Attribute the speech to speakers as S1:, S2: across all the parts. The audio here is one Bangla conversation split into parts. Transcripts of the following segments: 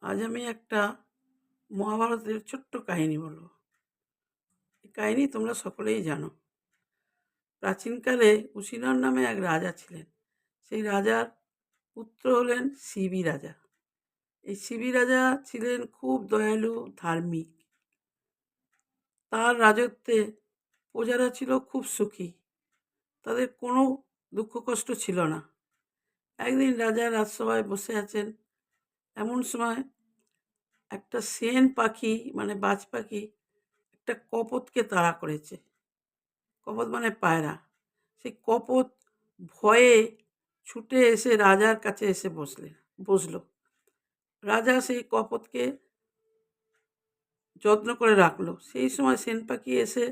S1: আজ আমি একটা মহাভারতের ছোট্ট কাহিনী বলবো। এই কাহিনী তোমরা সকলেই জানো। প্রাচীনকালে কুশীলব নামে এক রাজা ছিলেন। সেই রাজার পুত্র হলেন শিবি রাজা। এই শিবি রাজা ছিলেন খুব দয়ালু, ধার্মিক। তার রাজত্বে প্রজারা ছিল খুব সুখী। তাদের কোনো দুঃখ কষ্ট ছিল না। একদিন রাজা রাজসভায় বসে আছেন। এমন সময় একটা সেন পাখি মানে বাজ পাখি একটা কপোতকে তাড়া করেছে। কপোত মানে পায়রা। সেই কপোত ভয়ে ছুটে এসে রাজার কাছে এসে বসল। রাজা সেই কপোতকে যত্ন করে রাখলো। সেই সময় সেন পাখি এসে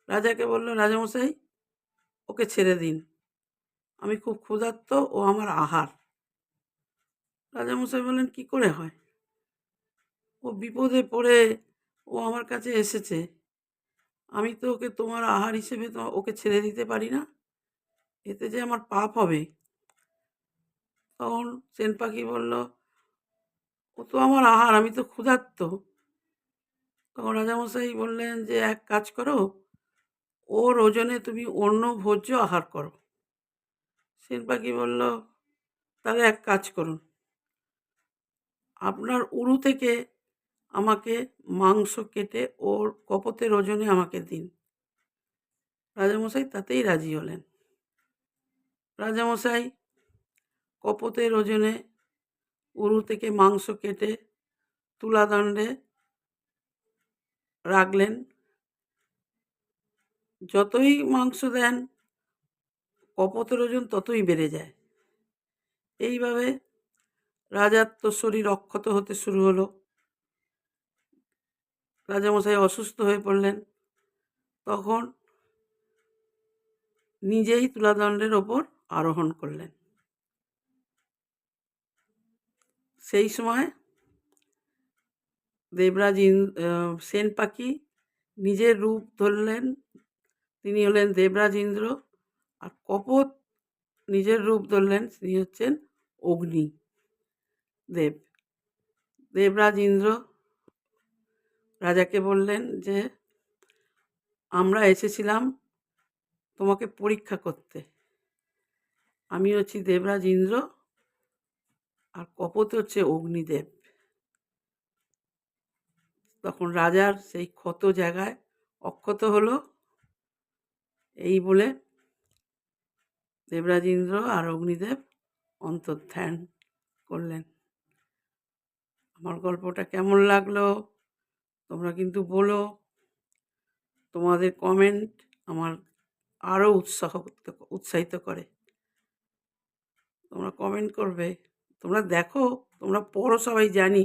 S1: রাজাকে বলল, রাজামশাই, ওকে ছেড়ে দিন, আমি খুব ক্ষুধার্ত, ও আমার আহার। রাজামশাই বললেন, কি করে হয়? ও বিপদে পড়ে ও আমার কাছে এসেছে, আমি তো ওকে তোমার আহার হিসেবে তো ওকে ছেড়ে দিতে পারি না, এতে যে আমার পাপ হবে। তখন সেন পাখি বলল, ও তো আমার আহার, আমি তো ক্ষুধার্ত। তখন রাজামশাই বললেন যে, এক কাজ করো, ওর ওজনে তুমি অন্য ভোজ্য আহার করো। সেন পাখি বলল, তাহলে এক কাজ করুন, আপনার উরু থেকে আমাকে মাংস কেটে ওর কপোতের ওজনে আমাকে দিন। রাজামশাই তাতেই রাজি হলেন। রাজামশাই কপোতের ওজনে উরু থেকে মাংস কেটে তুলাদণ্ডে রাখলেন। যতই মাংস দেন কপোতের ওজন ততই বেড়ে যায়। এইভাবে রাজার তো শরীর অক্ষত হতে শুরু হলো। রাজামশাই অসুস্থ হয়ে পড়লেন। তখন নিজেই তুলাদণ্ডের ওপর আরোহণ করলেন। সেই সময় দেবরাজ সেন পাখি নিজের রূপ ধরলেন, তিনি হলেন দেবরাজ ইন্দ্র। আর কপোত নিজের রূপ ধরলেন, তিনি হচ্ছেন অগ্নি দেব। দেবরাজ ইন্দ্র রাজাকে বললেন যে, আমরা এসেছিলাম তোমাকে পরীক্ষা করতে, আমি হচ্ছি দেবরাজ ইন্দ্র আর কপোত হচ্ছে অগ্নিদেব। তখন রাজার সেই ক্ষত জায়গায় অক্ষত হলো। এই বলে দেবরাজ ইন্দ্র আর অগ্নিদেব অন্তর্ধান করলেন। আমার গল্পটা কেমন লাগলো তোমরা কিন্তু বলো। তোমাদের কমেন্ট আমার আরও উৎসাহিত করে। তোমরা কমেন্ট করবে, তোমরা দেখো, তোমরা পড়ো, সবাই জানি।